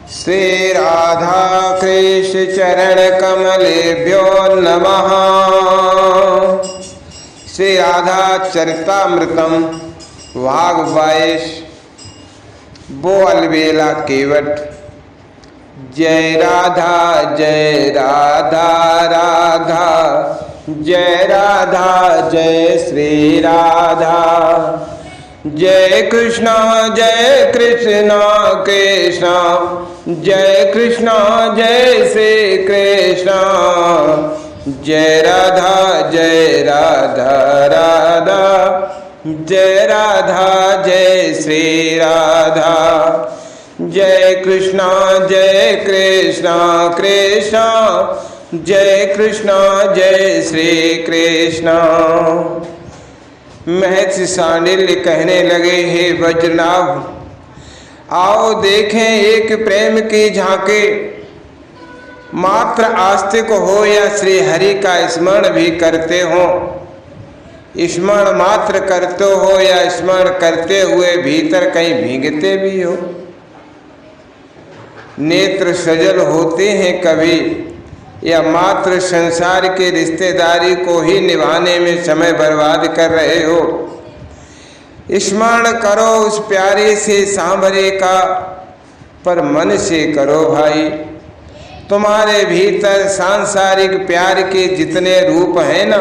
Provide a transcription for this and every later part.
श्री राधा कृष्ण चरण कमलेभ्यो नमः। श्री राधा चरितामृतम भाग 22 बो अलबेला केवट। जय राधा राधा जय राधा जय श्री राधा। जय कृष्णा कृष्णा जय कृष्णा जय श्री कृष्णा। जय राधा राधा जय राधा जय श्री राधा। जय कृष्णा कृष्णा जय कृष्णा जय श्री कृष्णा। महर्षि सांडिल्य कहने लगे, हे वज्रनाभ, आओ देखें एक प्रेम की झांकी। मात्र आस्तिक हो या श्री हरि का स्मरण भी करते हो, स्मरण मात्र करते हो या स्मरण करते हुए भीतर कहीं भीगते भी हो। नेत्र सजल होते हैं कभी, या मात्र संसार के रिश्तेदारी को ही निभाने में समय बर्बाद कर रहे हो। स्मरण करो उस प्यारे से सांवरे का, पर मन से करो भाई। तुम्हारे भीतर सांसारिक प्यार के जितने रूप हैं ना,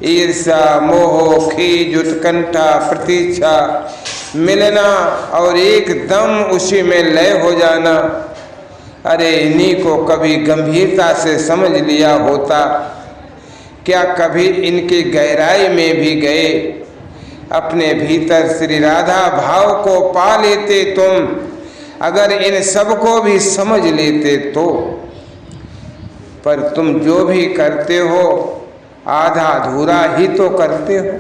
ईर्ष्या मोह खीज उत्कंठा प्रतीक्षा, मिलना और एकदम उसी में लय हो जाना, अरे इन्हीं को कभी गंभीरता से समझ लिया होता, क्या कभी इनकी गहराई में भी गए, अपने भीतर श्री राधा भाव को पा लेते तुम। अगर इन सब को भी समझ लेते तो। पर तुम जो भी करते हो आधा अधूरा ही तो करते हो।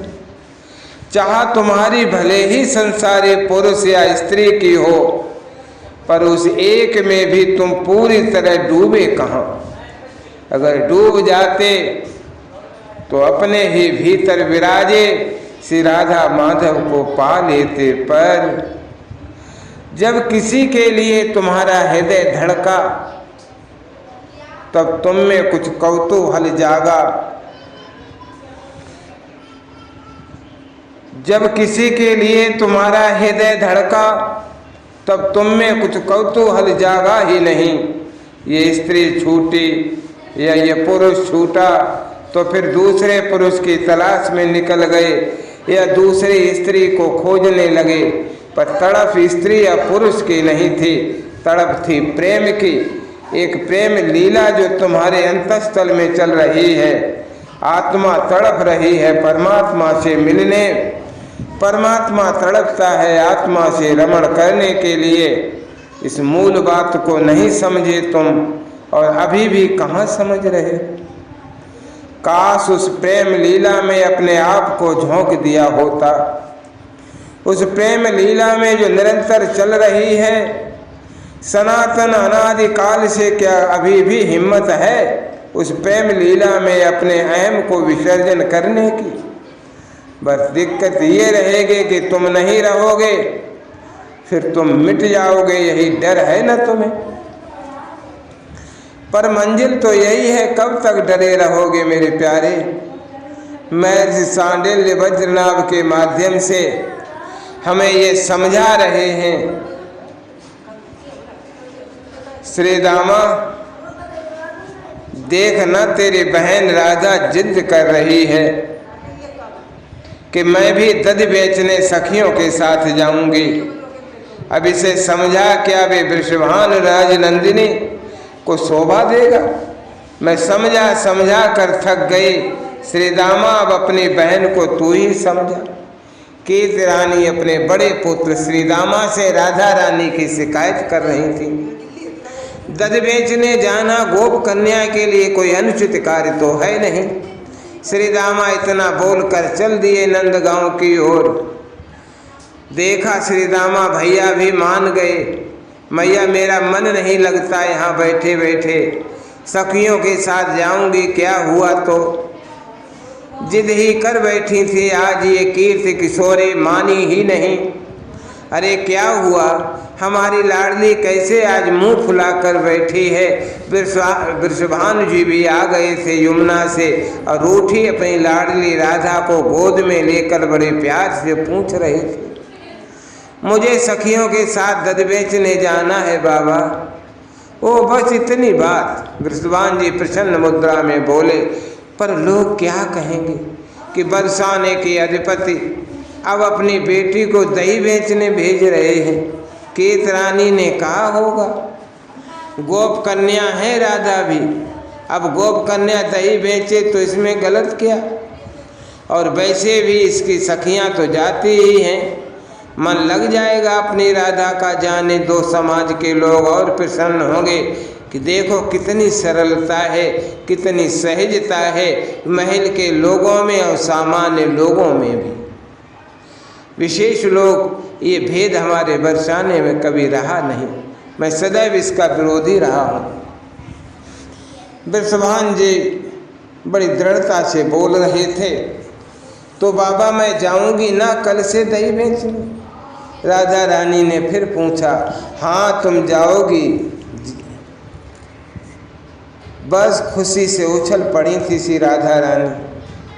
चाह तुम्हारी भले ही संसारी पुरुष या स्त्री की हो, पर उस एक में भी तुम पूरी तरह डूबे कहाँ। अगर डूब जाते तो अपने ही भीतर विराजे श्री राधा माधव को पा लेते। पर जब किसी के लिए तुम्हारा हृदय धड़का, तब तुम में कुछ कौतूहल जागा। जब किसी के लिए तुम्हारा हृदय धड़का, तब तुम में कुछ कौतूहल जागा ही नहीं। ये स्त्री छूटी या ये पुरुष छूटा तो फिर दूसरे पुरुष की तलाश में निकल गए या दूसरी स्त्री को खोजने लगे। पर तड़प स्त्री या पुरुष की नहीं थी, तड़प थी प्रेम की। एक प्रेम लीला जो तुम्हारे अंतःस्थल में चल रही है। आत्मा तड़प रही है परमात्मा से मिलने, परमात्मा तड़पता है आत्मा से रमण करने के लिए। इस मूल बात को नहीं समझे तुम, और अभी भी कहाँ समझ रहे। काश उस प्रेम लीला में अपने आप को झोंक दिया होता। उस प्रेम लीला में जो निरंतर चल रही है, सनातन अनादि काल से, क्या अभी भी हिम्मत है उस प्रेम लीला में अपने अहम को विसर्जन करने की। बस दिक्कत ये रहेगी कि तुम नहीं रहोगे, फिर तुम मिट जाओगे, यही डर है ना तुम्हें। पर मंजिल तो यही है, कब तक डरे रहोगे मेरे प्यारे। महर्षि सांडिल्य वज्रनाभ के माध्यम से हमें ये समझा रहे हैं, श्री दामा देख न तेरी बहन राधा जिद कर रही है कि मैं भी दध बेचने सखियों के साथ जाऊंगी। अब इसे समझा क्या वे वृषभान राजनंदिनी को शोभा देगा। मैं समझा कर थक गई। श्री दामा अब अपनी बहन को तू ही समझा। कीर्ति रानी अपने बड़े पुत्र श्री दामा से राधा रानी की शिकायत कर रही थी। दध बेचने जाना गोप कन्या के लिए कोई अनुचित कार्य तो है नहीं। श्री दामा इतना बोलकर चल दिए नंदगांव की ओर। देखा श्री दामा भैया भी मान गए, मैया मेरा मन नहीं लगता यहाँ बैठे बैठे, सखियों के साथ जाऊंगी, क्या हुआ तो। जिद ही कर बैठी थी। आज ये कीर्ति किशोरी मानी ही नहीं। अरे क्या हुआ, हमारी लाडली कैसे आज मुंह फुलाकर बैठी है। वृषभानु जी भी आ गए थे यमुना से और रूठी अपनी लाडली राधा को गोद में लेकर बड़े प्यार से पूछ रहे थे, मुझे सखियों के साथ दध बेचने जाना है बाबा। ओ बस इतनी बात। वृषभानु जी प्रसन्न मुद्रा में बोले, पर लोग क्या कहेंगे कि बरसाने के अधिपति अब अपनी बेटी को दही बेचने भेज रहे हैं। केत रानी ने कहा होगा, गोप कन्या है राधा भी, अब गोप कन्या दही बेचे तो इसमें गलत क्या। और वैसे भी इसकी सखियां तो जाती ही हैं, मन लग जाएगा अपनी राधा का। जाने दो समाज के लोग और प्रसन्न होंगे कि देखो कितनी सरलता है, कितनी सहजता है महल के लोगों में और सामान्य लोगों में भी। विशेष लोग, ये भेद हमारे बरसाने में कभी रहा नहीं। मैं सदैव इसका विरोधी रहा हूँ। वृषभानु जी बड़ी दृढ़ता से बोल रहे थे, तो बाबा मैं जाऊंगी ना कल से दही बेचने। राधा रानी ने फिर पूछा, हाँ तुम जाओगी। बस खुशी से उछल पड़ी थी सी राधा रानी।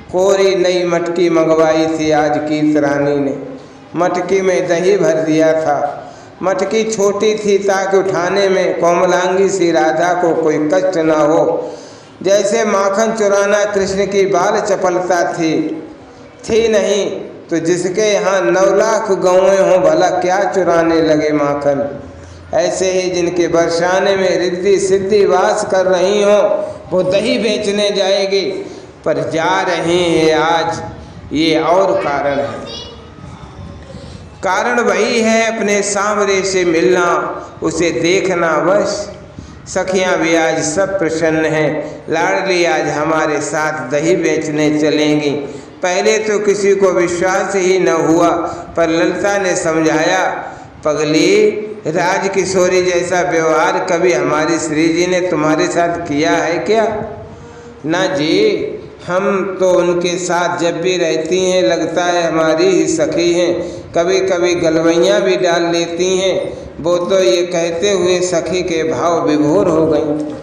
कोरी नई मटकी मंगवाई थी आज कीर्त रानी ने, मटकी में दही भर दिया था। मटकी छोटी थी ताकि उठाने में कोमलांगी सी राधा को कोई कष्ट न हो। जैसे माखन चुराना कृष्ण की बाल चपलता थी नहीं तो जिसके यहाँ 9 लाख गौएं हों भला क्या चुराने लगे माखन। ऐसे ही जिनके बरसाने में रिद्धि सिद्धि वास कर रही हो वो दही बेचने जाएगी, पर जा रही है आज, ये और कारण है। कारण वही है अपने सांवरे से मिलना, उसे देखना बस। सखियां भी आज सब प्रसन्न हैं। लाडली आज हमारे साथ दही बेचने चलेंगी। पहले तो किसी को विश्वास ही न हुआ, पर ललिता ने समझाया, पगली राज किशोरी जैसा व्यवहार कभी हमारी श्री जी ने तुम्हारे साथ किया है क्या? ना जी, हम तो उनके साथ जब भी रहती हैं लगता है हमारी ही सखी हैं। कभी कभी गलवैयाँ भी डाल लेती हैं। वो तो ये कहते हुए सखी के भाव विभोर हो गई।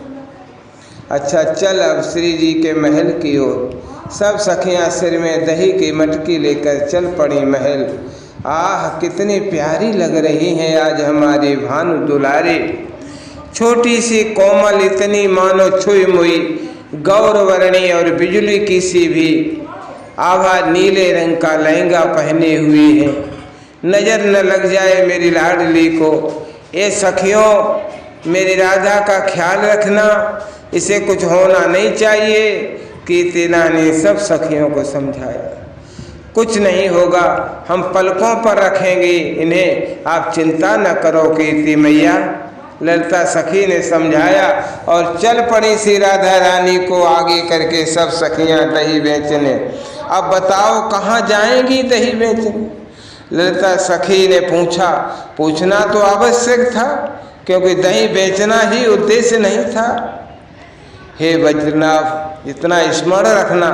अच्छा चल अब श्री जी के महल की ओर। सब सखियां सिर में दही की मटकी लेकर चल पड़ी महल। आह कितनी प्यारी लग रही हैं आज हमारी भानु दुलारी। छोटी सी कोमल इतनी मानो छुई मुई, गौरवर्णी और बिजली की सी भी। आभा नीले रंग का लहंगा पहने हुई है। नजर न लग जाए मेरी लाडली को। ए सखियों मेरी राधा का ख्याल रखना, इसे कुछ होना नहीं चाहिए। कीर्तिना ने सब सखियों को समझाया, कुछ नहीं होगा, हम पलकों पर रखेंगे इन्हें, आप चिंता न करो कीर्ति मैया। ललिता सखी ने समझाया और चल पड़ी सी राधा रानी को आगे करके सब सखियां दही बेचने। अब बताओ कहाँ जाएंगी दही बेचने? ललिता सखी ने पूछा। पूछना तो आवश्यक था क्योंकि दही बेचना ही उद्देश्य नहीं था। हे वज्रनाभ, इतना स्मरण रखना,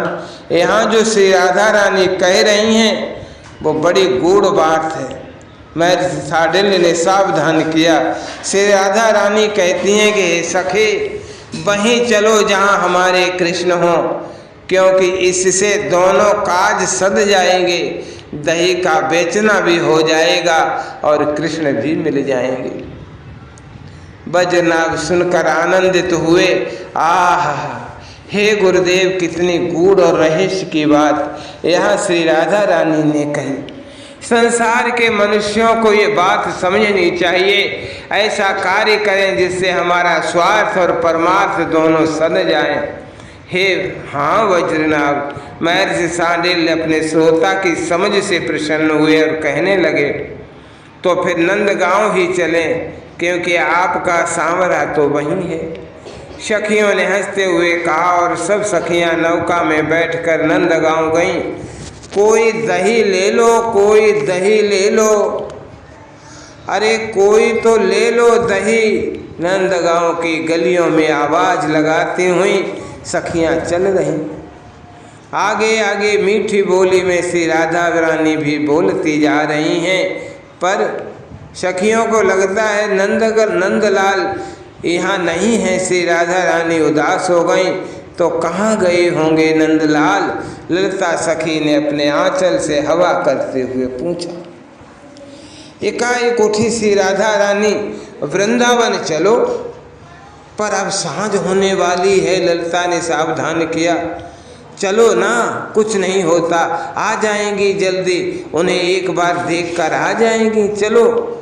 यहाँ जो श्री राधा रानी कह रही हैं वो बड़ी गूढ़ बात है। मैं साडिल्य ने सावधान किया। श्री राधा रानी कहती हैं कि सखी वहीं चलो जहाँ हमारे कृष्ण हों, क्योंकि इससे दोनों काज सद जाएंगे। दही का बेचना भी हो जाएगा और कृष्ण भी मिल जाएंगे। वज्रनाभ सुनकर आनंदित हुए। आह हे गुरुदेव, कितनी गूढ़ और रहस्य की बात यहाँ श्री राधा रानी ने कही। संसार के मनुष्यों को ये बात समझनी चाहिए। ऐसा कार्य करें जिससे हमारा स्वार्थ और परमार्थ दोनों सद जाएं। हे हाँ वज्रनाभ, महर्षि सांडिल्य अपने श्रोता की समझ से प्रसन्न हुए और कहने लगे, तो फिर नंदगांव ही चलें, क्योंकि आपका सांवरा तो वहीं है। सखियों ने हंसते हुए कहा और सब सखियां नौका में बैठकर नंदगांव गईं। कोई दही ले लो, कोई दही ले लो, अरे कोई तो ले लो दही। नंदगांव की गलियों में आवाज लगाती हुई सखियां चल रहीं। आगे आगे मीठी बोली में श्री राधा रानी भी बोलती जा रही हैं, पर सखियों को लगता है नंदलाल यहाँ नहीं है। श्री राधा रानी उदास हो गई, तो कहाँ गए होंगे नंदलाल? ललिता सखी ने अपने आंचल से हवा करते हुए पूछा। एकाएक उठी श्री राधा रानी, वृंदावन चलो। पर अब सांझ होने वाली है। ललिता ने सावधान किया, चलो ना, कुछ नहीं होता, आ जाएंगी जल्दी, उन्हें एक बार देखकर आ जाएंगी, चलो।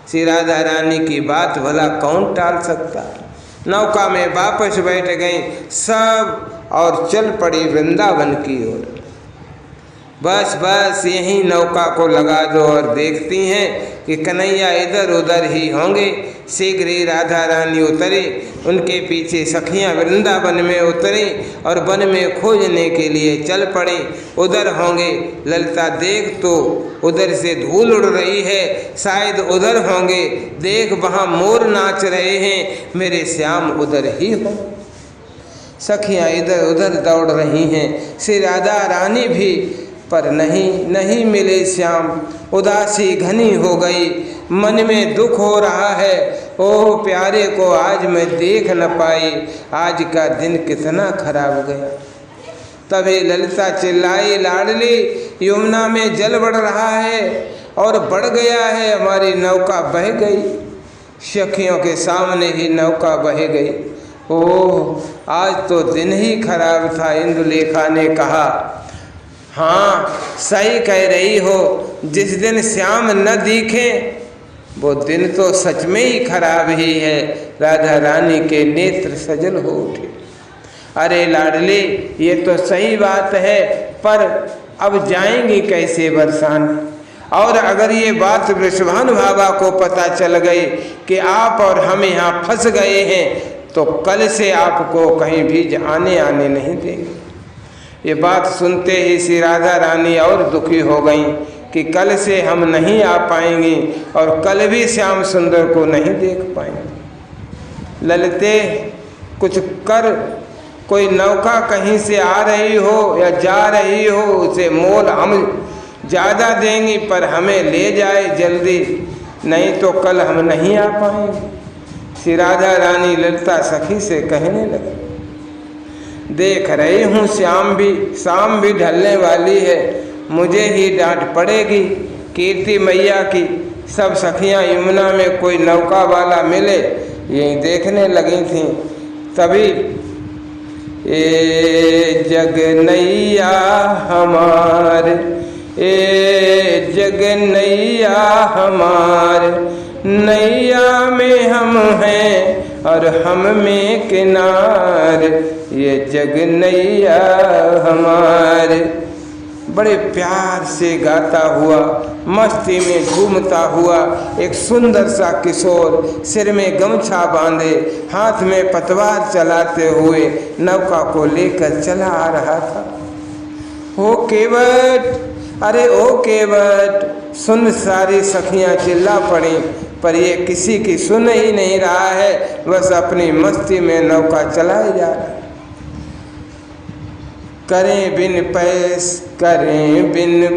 श्री राधा रानी की बात भला कौन टाल सकता। नौका में वापस बैठ गई सब और चल पड़ी वृंदावन की ओर। बस यहीं नौका को लगा दो और देखती हैं कि कन्हैया इधर उधर ही होंगे। शीघ्र ही राधा रानी उतरी, उनके पीछे सखियां वृंदावन में उतरी और वन में खोजने के लिए चल पड़ी। उधर होंगे। ललिता देख तो उधर से धूल उड़ रही है, शायद उधर होंगे। देख वहाँ मोर नाच रहे हैं, मेरे श्याम उधर ही हो। सखियां इधर उधर दौड़ रही हैं। श्री राधा रानी भी, पर नहीं मिले श्याम। उदासी घनी हो गई, मन में दुख हो रहा है। ओह प्यारे को आज मैं देख न पाई, आज का दिन कितना खराब गया। तभी ललिता चिल्लाई, लाडली यमुना में जल बढ़ रहा है और बढ़ गया है, हमारी नौका बह गई। सखियों के सामने ही नौका बह गई। ओह आज तो दिन ही खराब था। इंदुलेखा ने कहा, हाँ सही कह रही हो, जिस दिन श्याम न दिखे वो दिन तो सच में ही खराब ही है। राधा रानी के नेत्र सजल हो उठे। अरे लाडली ये तो सही बात है, पर अब जाएंगी कैसे बरसाने? और अगर ये बात वृषभानु बाबा को पता चल गई कि आप और हम यहाँ फंस गए हैं, तो कल से आपको कहीं भी आने नहीं देंगे। ये बात सुनते ही श्री राधा रानी और दुखी हो गई कि कल से हम नहीं आ पाएंगी और कल भी श्याम सुंदर को नहीं देख पाएंगे। ललिते कुछ कर, कोई नौका कहीं से आ रही हो या जा रही हो, उसे मोल हम ज़्यादा देंगी, पर हमें ले जाए जल्दी, नहीं तो कल हम नहीं आ पाएंगे। श्री राधा रानी ललिता सखी से कहने लगी, देख रही हूँ शाम भी ढलने वाली है, मुझे ही डांट पड़ेगी। कीर्ति मैया की सब सखियाँ यमुना में कोई नौका वाला मिले यही देखने लगी थीं। तभी ए जग नैया हमार, ए जग नैया हमार, नैया में हम हैं और हम में किनार, ये जग नैया हमारे। बड़े प्यार से गाता हुआ, मस्ती में झूमता हुआ एक सुंदर सा किशोर सिर में गमछा बांधे, हाथ में पतवार चलाते हुए नौका को लेकर चला आ रहा था। ओ केवट, अरे ओ केवट, सुन। सारी सखियां चिल्ला पड़ी, पर ये किसी की सुन ही नहीं रहा है, बस अपनी मस्ती में नौका चलाए जा रहा है। करें बिन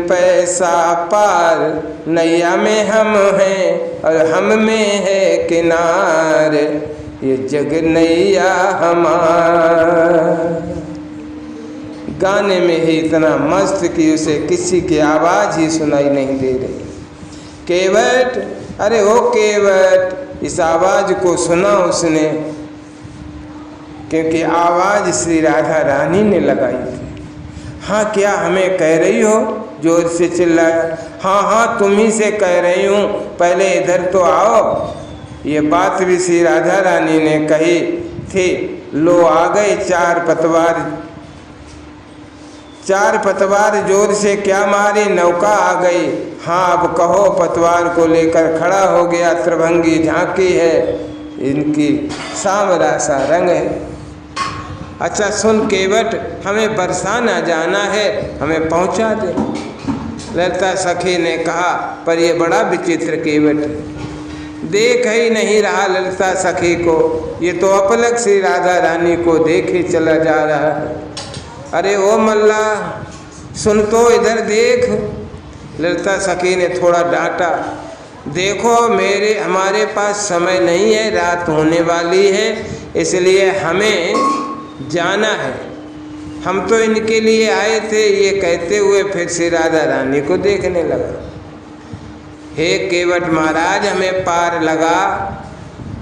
पैसा पार, नैया में हम हैं और हम में है किनार, ये जग नैया हमार। गाने में ही इतना मस्त कि उसे किसी की आवाज़ ही सुनाई नहीं दे रही। केवट, अरे ओ केवट, इस आवाज़ को सुना उसने, क्योंकि आवाज़ श्री राधा रानी ने लगाई थी। हाँ क्या हमें कह रही हो? जोर से चिल्लाया। हाँ तुम ही से कह रही हूँ, पहले इधर तो आओ। ये बात भी श्री राधा रानी ने कही थी। लो आ गए चार पतवार जोर से क्या मारी, नौका आ गई। हाँ अब कहो। पतवार को लेकर खड़ा हो गया। त्रिभंगी झांकी है, इनकी सांवरा सा रंग है। अच्छा सुन केवट, हमें बरसाना जाना है, हमें पहुंचा दे। ललिता सखी ने कहा, पर ये बड़ा विचित्र केवट देख ही नहीं रहा ललिता सखी को, ये तो अपलक श्री राधा रानी को देखे चला जा रहा है। अरे ओ मल्ला सुन तो, इधर देख। ललिता सखी ने थोड़ा डांटा, देखो हमारे पास समय नहीं है, रात होने वाली है, इसलिए हमें जाना है। हम तो इनके लिए आए थे। ये कहते हुए फिर से राधा रानी को देखने लगा। हे केवट महाराज, हमें पार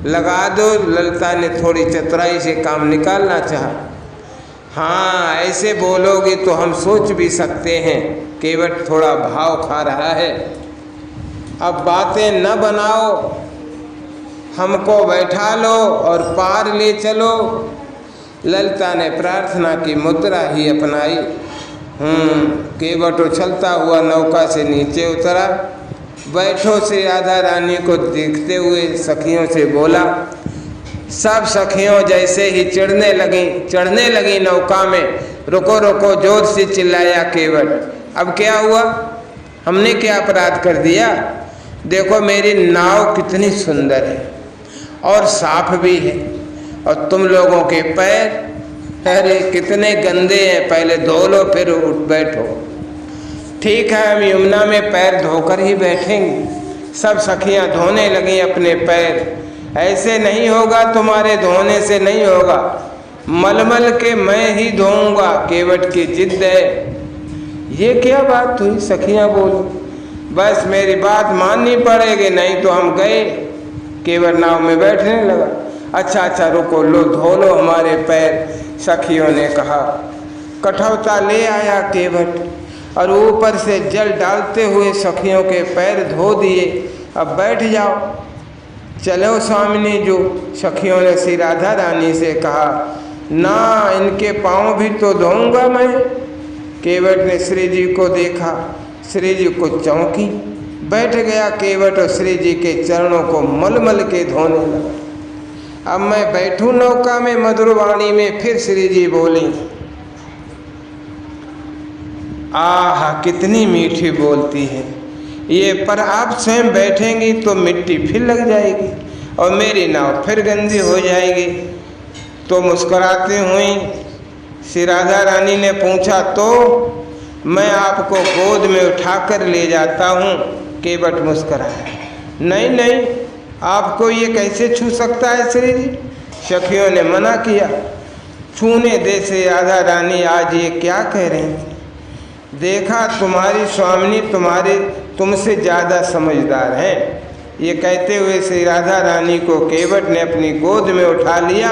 लगा दो। ललिता ने थोड़ी चतुराई से काम निकालना चाहा। हाँ, ऐसे बोलोगे तो हम सोच भी सकते हैं। केवट थोड़ा भाव खा रहा है। अब बातें न बनाओ, हमको बैठा लो और पार ले चलो। ललिता ने प्रार्थना की मुद्रा ही अपनाई। केवट उछलता हुआ नौका से नीचे उतरा। बैठो से राधा रानी को देखते हुए सखियों से बोला। सब सखियों जैसे ही चढ़ने लगी नौका में, रुको रुको जोर से चिल्लाया केवट। अब क्या हुआ? हमने क्या अपराध कर दिया? देखो मेरी नाव कितनी सुंदर है और साफ भी है, और तुम लोगों के पैर, अरे कितने गंदे हैं, पहले धो लो फिर उठ बैठो। ठीक है, हम यमुना में पैर धोकर ही बैठेंगे। सब सखियां धोने लगी अपने पैर। ऐसे नहीं होगा, तुम्हारे धोने से नहीं होगा, मलमल के मैं ही धोऊंगा। केवट की जिद है। ये क्या बात हुई? सखियां बोली, बस मेरी बात माननी पड़ेगी, नहीं तो हम गए। केवट नाव में बैठने लगा। अच्छा रुको, लो धो लो हमारे पैर। सखियों ने कहा। कठौता ले आया केवट और ऊपर से जल डालते हुए सखियों के पैर धो दिए। अब बैठ जाओ। चलो स्वामिनी जो, सखियों ने श्री राधा रानी से कहा। ना, इनके पाँव भी तो धोऊंगा मैं। केवट ने श्री जी को देखा। श्री जी को चौंकी। बैठ गया केवट और श्री जी के चरणों को मलमल के धोने लगा। अब मैं बैठूं नौका में। मधुर वाणी में फिर श्री जी बोली। आह, कितनी मीठी बोलती है ये, पर आप स्वयं बैठेंगी तो मिट्टी फिर लग जाएगी और मेरी नाव फिर गंदी हो जाएगी। तो मुस्कुराते हुए श्री राधा रानी ने पूछा, तो मैं आपको गोद में उठाकर ले जाता हूँ। केवट मुस्कुराया। नहीं, आपको ये कैसे छू सकता है श्री जी? सखियों ने मना किया। छूने दे से राधा रानी आज ये क्या कह रही थी? देखा तुम्हारी स्वामिनी तुमसे ज़्यादा समझदार हैं। ये कहते हुए श्री राधा रानी को केवट ने अपनी गोद में उठा लिया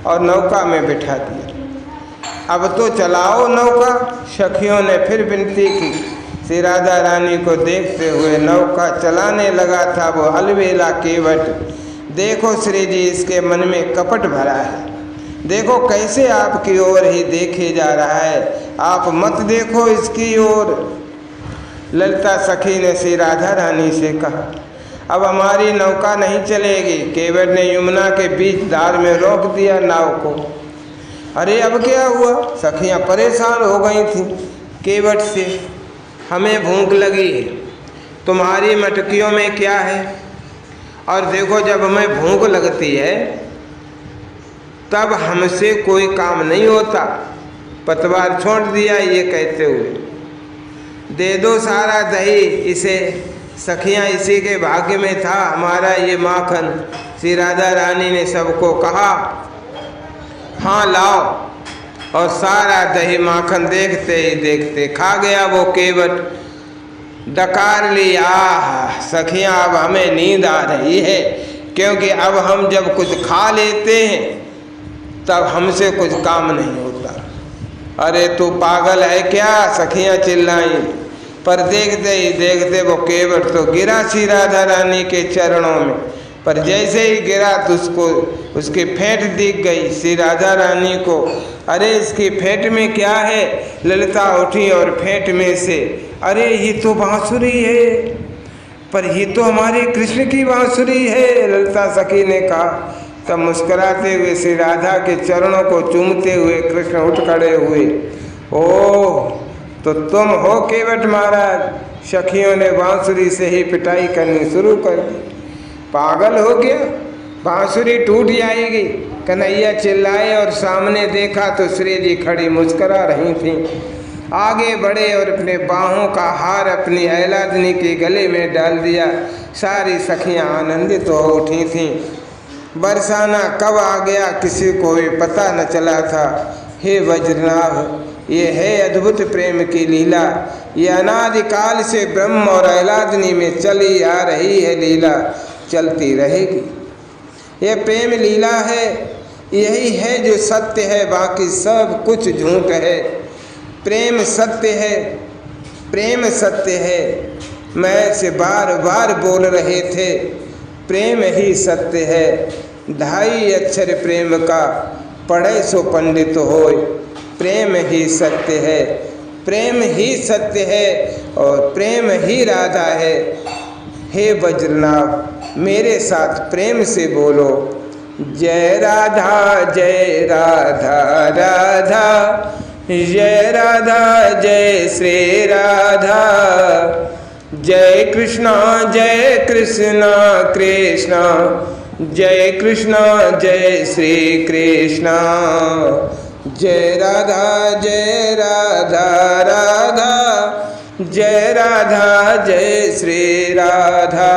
और नौका में बिठा दिया। अब तो चलाओ नौका। सखियों ने फिर विनती की। श्री राधा रानी को देखते हुए नौका चलाने लगा था वो अलबेला केवट। देखो श्री जी, इसके मन में कपट भरा है। देखो कैसे आपकी ओर ही देखे जा रहा है, आप मत देखो इसकी ओर। ललिता सखी ने श्री राधा रानी से कहा, अब हमारी नौका नहीं चलेगी। केवट ने यमुना के बीच धार में रोक दिया नाव को। अरे अब क्या हुआ? सखियां परेशान हो गई थीं केवट से। हमें भूख लगी है, तुम्हारी मटकियों में क्या है? और देखो जब हमें भूख लगती है तब हमसे कोई काम नहीं होता। पतवार छोड़ दिया ये कहते हुए, दे दो सारा दही इसे। सखियां इसी के भाग्य में था हमारा ये माखन। श्री राधा रानी ने सबको कहा, हाँ लाओ। और सारा दही माखन देखते ही देखते खा गया वो केवट। डकार ली। आह सखियां, अब हमें नींद आ रही है, क्योंकि अब हम जब कुछ खा लेते हैं तब हमसे कुछ काम नहीं होता। अरे तू पागल है क्या? सखियां चिल्लाई। पर देखते ही देखते वो केवट तो गिरा श्री राधा रानी के चरणों में। पर जैसे ही गिरा तो उसकी फेंट दिख गई श्री राधा रानी को। अरे इसकी फेंट में क्या है? ललिता उठी और फेंट में से, अरे ये तो बांसुरी है। पर ये तो हमारे कृष्ण की बांसुरी है, ललिता सखी ने कहा। तब मुस्कुराते हुए श्री राधा के चरणों को चूमते हुए कृष्ण उठ खड़े हुए। ओह, तो तुम हो केवट महाराज। सखियों ने बांसुरी से ही पिटाई करनी शुरू कर दी। पागल हो गया, बांसुरी टूट जाएगी। कन्हैया चिल्लाए और सामने देखा तो श्री जी खड़ी मुस्कुरा रही थी। आगे बढ़े और अपने बाहों का हार अपनी अहलादनी के गले में डाल दिया। सारी सखियां आनंदित हो उठी थीं। बरसाना कब आ गया किसी को भी पता न चला था। हे वज्रनाभ, ये है अद्भुत प्रेम की लीला। ये अनादिकाल से ब्रह्म और अहलादनी में चली आ रही है लीला, चलती रहेगी। ये प्रेम लीला है, यही है जो सत्य है, बाकी सब कुछ झूठ है। प्रेम सत्य है, प्रेम सत्य है। मैं से बार बार बोल रहे थे, प्रेम ही सत्य है। 2.5 अक्षर प्रेम का, पढ़े सो पंडित होय। प्रेम ही सत्य है, प्रेम ही सत्य है और प्रेम ही राधा है। हे वज्रनाभ, मेरे साथ प्रेम से बोलो, जय राधा जय राधा राधा, जय राधा जय श्री राधा, जय कृष्णा कृष्णा, जय कृष्णा जय श्री कृष्णा, जय राधा राधा, जय राधा जय श्री राधा,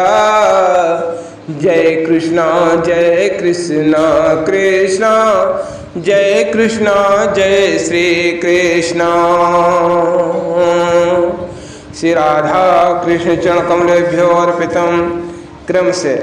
जय कृष्णा कृष्णा, जय कृष्णा जय श्री कृष्णा। श्री राधा कृष्ण चरण कमलेभ्यो अर्पितम। क्रम से